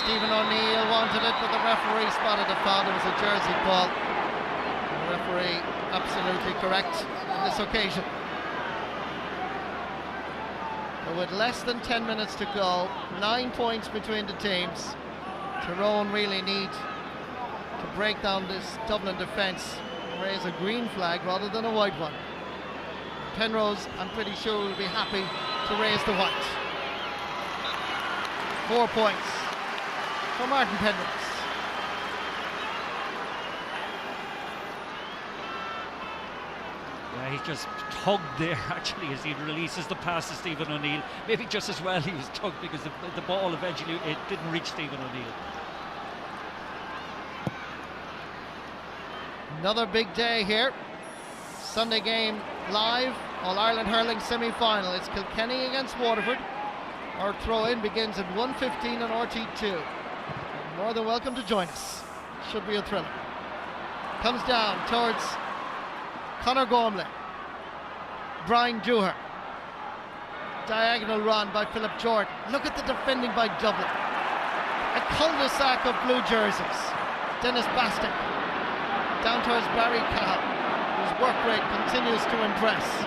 Stephen O'Neill wanted it, but the referee spotted the foul. There was a jersey ball. The referee absolutely correct on this occasion. But with less than 10 minutes to go, 9 points between the teams, Tyrone really need to break down this Dublin defence and raise a green flag rather than a white one. Penrose, I'm pretty sure, will be happy to raise the white. 4 points for Martin Penrose. Yeah, he just tugged there actually as he releases the pass to Stephen O'Neill. Maybe just as well he was tugged, because the ball eventually, it didn't reach Stephen O'Neill. Another big day here. Sunday game live, All-Ireland hurling semi-final. It's Kilkenny against Waterford. Our throw-in begins at 1:15 on RT2. You're more than welcome to join us. Should be a thriller. Comes down towards Conor Gormley. Brian Dooher. Diagonal run by Philip Jordan. Look at the defending by Dublin. A cul-de-sac of blue jerseys. Dennis Bastick. Down towards Barry Cahill, whose work rate continues to impress.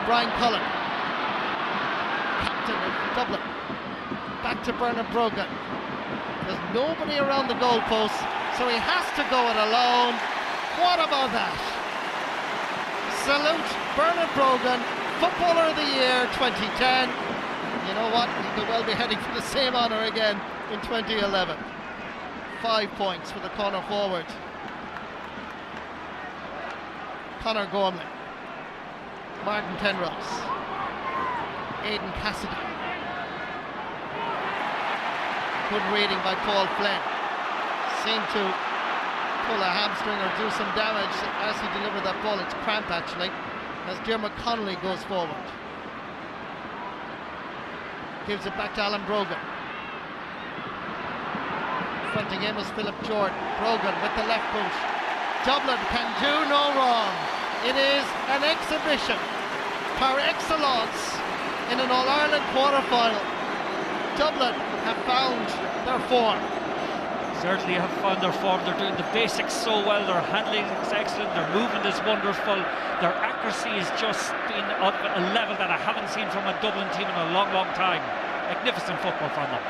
Brian Cullen, captain of Dublin. Back to Bernard Brogan. There's nobody around the goalpost, so he has to go it alone. What about that? Salute Bernard Brogan, Footballer of the Year 2010. You know what? He could well be heading for the same honour again in 2011. 5 points for the corner forward. Conor Gormley, Martin Penrose, Aidan Cassidy. Good reading by Paul Flynn. Seemed to pull a hamstring or do some damage as he delivered that ball. It's cramp actually, as Dermot Connolly goes forward. Gives it back to Alan Brogan. Fronting him is Philip Jordan. Brogan with the left boot. Dublin can do no wrong. It is an exhibition par excellence in an All-Ireland quarter-final. Dublin have found their form. Certainly have found their form. They're doing the basics so well. Their handling is excellent. Their movement is wonderful. Their accuracy has just been at a level that I haven't seen from a Dublin team in a long, long time. Magnificent football from them.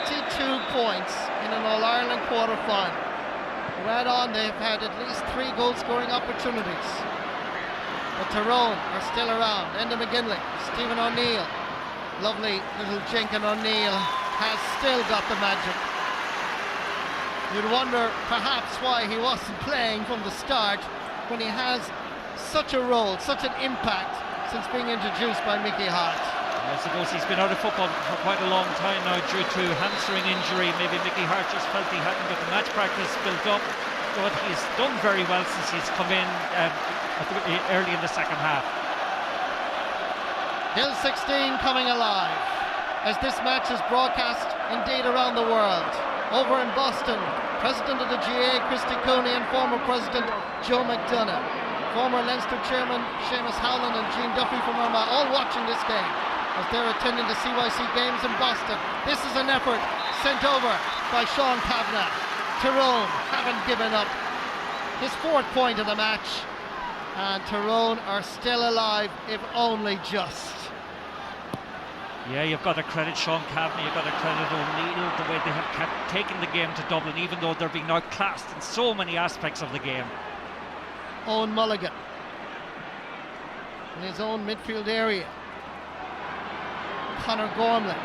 22 points in an All-Ireland quarter-final. Right on, they've had at least 3 goal-scoring opportunities. But Tyrone are still around. Enda McGinley, Stephen O'Neill. Lovely little jink, and O'Neill has still got the magic. You'd wonder perhaps why he wasn't playing from the start when he has such a role, such an impact since being introduced by Mickey Hart. I suppose he's been out of football for quite a long time now due to hamstring injury. Maybe Mickey Hart just felt he hadn't got the match practice built up, but he's done very well since he's come in early in the second half. Hill 16 coming alive as this match is broadcast indeed around the world. Over in Boston, President of the GA Christy Cooney and former President Joe McDonough, former Leinster Chairman Seamus Howland and Gene Duffy from Armagh, all watching this game as they're attending the CYC games in Boston. This is an effort sent over by Sean Kavanagh. Tyrone haven't given up. His 4th point of the match, and Tyrone are still alive, if only just. Yeah, you've got to credit Sean Kavanagh, you've got to credit O'Neill, the way they have kept taking the game to Dublin, even though they're being outclassed in so many aspects of the game. Owen Mulligan in his own midfield area. Conor Gormley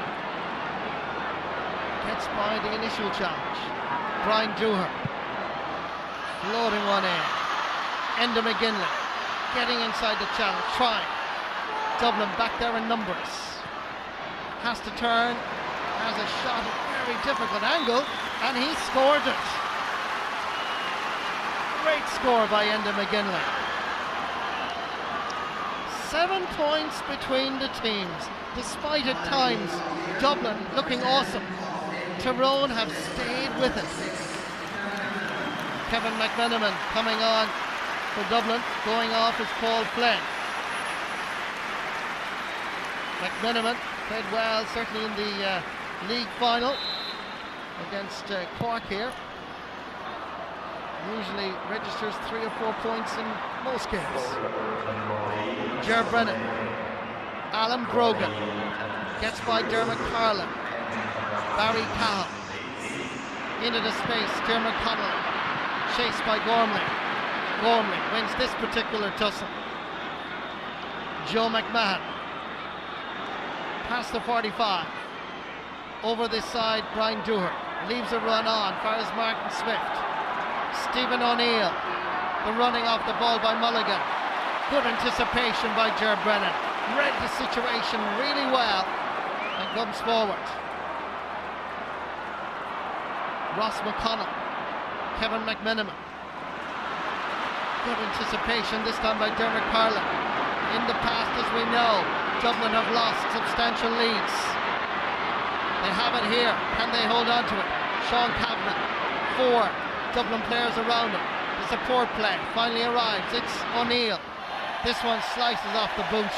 gets by the initial challenge. Brian Dooher floating one in. Enda McGinley getting inside the challenge, trying. Dublin back there in numbers. Has to turn, has a shot at a very difficult angle, and he scored it. Great score by Enda McGinley. 7 points between the teams, despite at times Dublin looking awesome. Tyrone have stayed with it. Kevin McMenamin coming on for Dublin, going off is Paul Flynn. McMenamin played well, certainly in the league final. against Cork here. Usually registers 3 or 4 points in most games. Ger Brennan, Alan Brogan, gets by Dermot Carlin, Barry Cahill, into the space, Dermot Connolly, chased by Gormley. Gormley wins this particular tussle. Joe McMahon, past the 45, over this side, Brian Dooher, leaves a run on, fires Martin Swift. Stephen O'Neill, the running off the ball by Mulligan. Good anticipation by Ger Brennan. Read the situation really well and comes forward. Ross McConnell, Kevin McMiniman. Good anticipation this time by Dermot Carlin. In the past, as we know, Dublin have lost substantial leads. They have it here. Can they hold on to it? Sean Kavanagh, 4 Dublin players around him. The support play finally arrives. It's O'Neill. This one slices off the boot.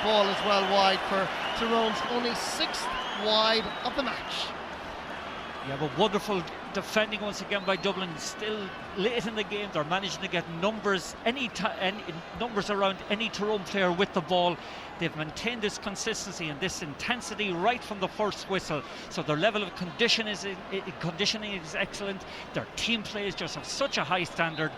Ball is well wide for Tyrone's only 6th wide of the match. Yeah, but wonderful defending once again by Dublin. Still late in the game, they're managing to get numbers, any numbers around any Tyrone player with the ball. They've maintained this consistency and this intensity right from the first whistle. So their level of conditioning is excellent. Their team play is just of such a high standard.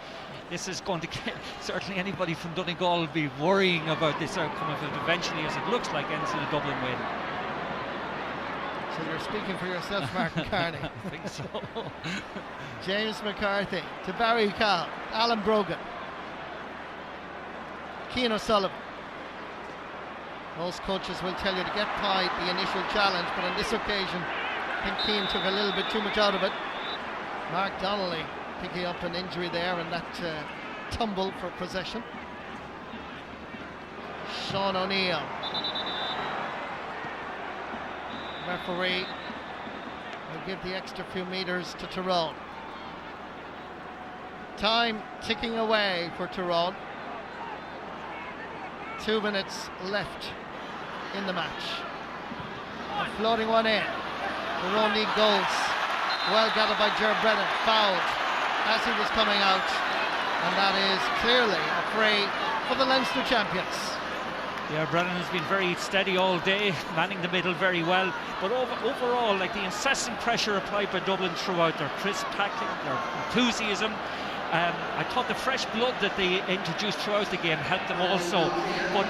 This is going to get, certainly anybody from Donegal will be worrying about this outcome if it eventually, as it looks like, ends in a Dublin win. So you're speaking for yourself, Martin Carney. I think so. James McCarthy to Barry Cahill, Alan Brogan, Cian O'Sullivan. Most coaches will tell you to get by the initial challenge, but on this occasion, I think Cian took a little bit too much out of it. Mark Donnelly picking up an injury there and that tumble for possession. Sean O'Neill. Referee will give the extra few meters to Tyrone. Time ticking away for Tyrone. 2 minutes left in the match. A floating one in. Tyrone need goals. Well gathered by Ger Brennan. Fouled as he was coming out. And that is clearly a free for the Leinster champions. Yeah, Brennan has been very steady all day, manning the middle very well. But overall, like the incessant pressure applied by Dublin throughout, their crisp tackling, their enthusiasm. I thought the fresh blood that they introduced throughout the game helped them also. But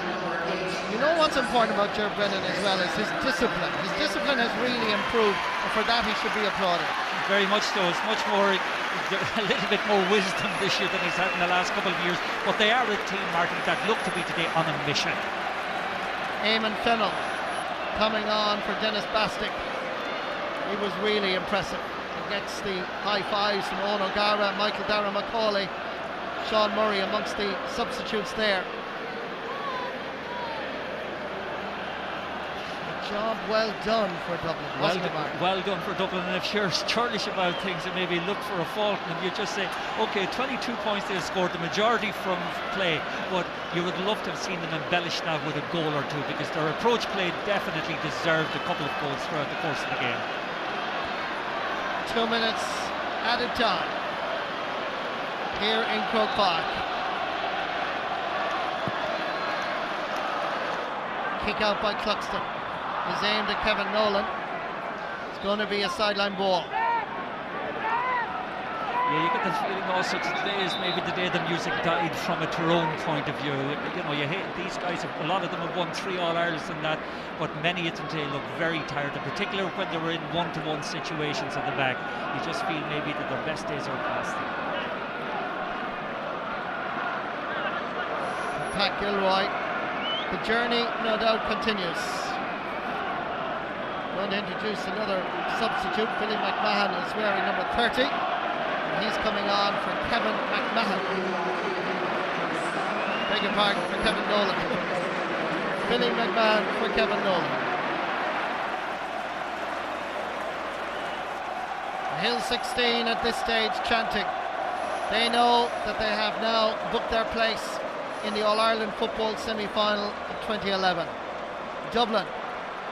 you know what's important about Ger Brennan as well is his discipline. His discipline has really improved, and for that he should be applauded. Very much so. It's much more, a little bit more wisdom this year than he's had in the last couple of years. But they are a team, Martin, that look to be today on a mission. Eamon Fennell coming on for Dennis Bastick. He was really impressive. He gets the high fives from Owen O'Gara, Michael Darragh Macaulay, Sean Murray amongst the substitutes there. A job well done for Dublin, wasn't it, Mark? Well done for Dublin, and if you're churlish about things and maybe look for a fault, and you just say, okay, 22 points they scored, the majority from play, but you would love to have seen them embellish that with a goal or two, because their approach play definitely deserved a couple of goals throughout the course of the game. 2 minutes added time here in Croke Park. Kick out by Cluxton is aimed at Kevin Nolan. It's going to be a sideline ball. Yeah, you get the feeling also today is maybe the day the music died from a Tyrone point of view. You know, you hate these guys, a lot of them have won 3 All-Irelands and that, but many of them today look very tired, in particular when they were in one-to-one situations at the back. You just feel maybe that their best days are past them. Pat Gilroy, the journey no doubt continues. Going to introduce another substitute. Billy McMahon is wearing number 30. He's coming on for Kevin McMahon. Beg your pardon, for Kevin Nolan. Billy McMahon for Kevin Nolan. Hill 16 at this stage chanting. They know that they have now booked their place in the All-Ireland football semi-final of 2011. Dublin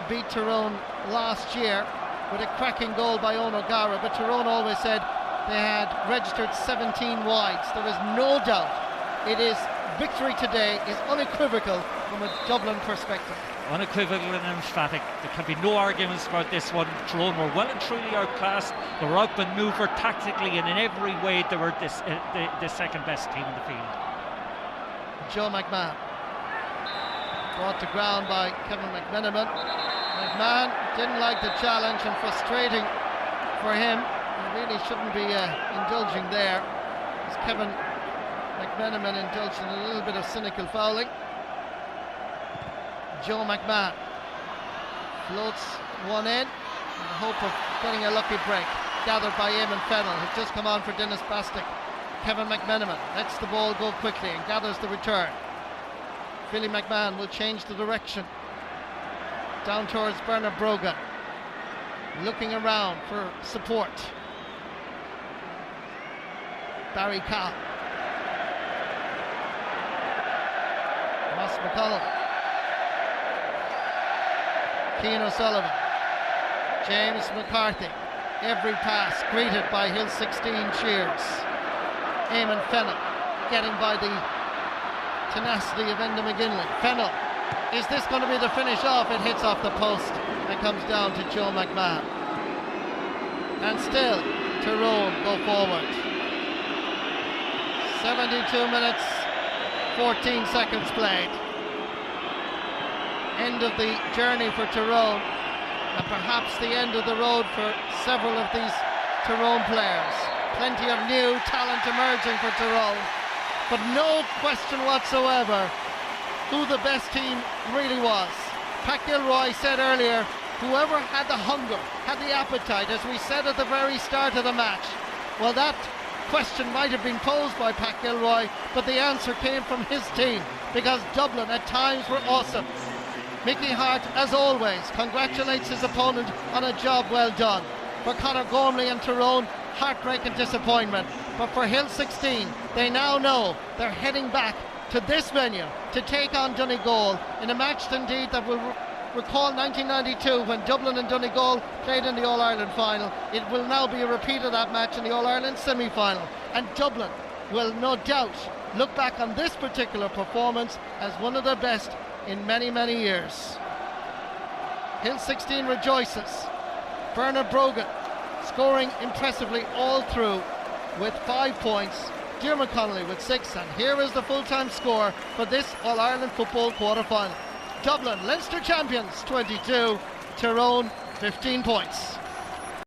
beat Tyrone last year with a cracking goal by Owen O'Gara, but Tyrone always said they had registered 17 wides. There is no doubt it is victory today is unequivocal from a Dublin perspective. Unequivocal and emphatic. There can be no arguments about this one. Tyrone were well and truly outclassed. They were outmaneuvered tactically, and in every way they were the second best team in the field. Joe McMahon brought to ground by Kevin McMenamin. McMahon didn't like the challenge, and frustrating for him. He really shouldn't be indulging there. As Kevin McMenamin indulged in a little bit of cynical fouling. Joe McMahon floats one in in the hope of getting a lucky break. Gathered by Eamon Fennell, who's just come on for Dennis Bastick. Kevin McMenamin lets the ball go quickly and gathers the return. Billy McMahon will change the direction down towards Bernard Brogan, looking around for support. Barry Cow, Ross McConnell, Cian O'Sullivan, James McCarthy. Every pass greeted by Hill 16 cheers. Eamon Fennell getting by the tenacity of Enda McGinley. Fennell, is this going to be the finish off? It hits off the post and comes down to Joe McMahon. And still Tyrone go forward. 72 minutes 14 seconds played. End of the journey for Tyrone, and perhaps the end of the road for several of these Tyrone players. Plenty of new talent emerging for Tyrone, but no question whatsoever who the best team really was. Pat Gilroy said earlier, whoever had the hunger, had the appetite, as we said at the very start of the match. Well, that question might have been posed by Pat Gilroy, but the answer came from his team, because Dublin at times were awesome. Mickey Hart, as always, congratulates his opponent on a job well done. For Conor Gormley and Tyrone, heartbreak and disappointment. But for Hill 16, they now know they're heading back to this venue to take on Donegal in a match indeed that will recall 1992 when Dublin and Donegal played in the All-Ireland final. It will now be a repeat of that match in the All-Ireland semi-final, and Dublin will no doubt look back on this particular performance as one of the best in many, many years. Hill 16 rejoices. Bernard Brogan scoring impressively all through with 5 points. Diarmuid Connolly with 6, and here is the full-time score for this All-Ireland football quarter-final. Dublin, Leinster champions 22, Tyrone 15 points.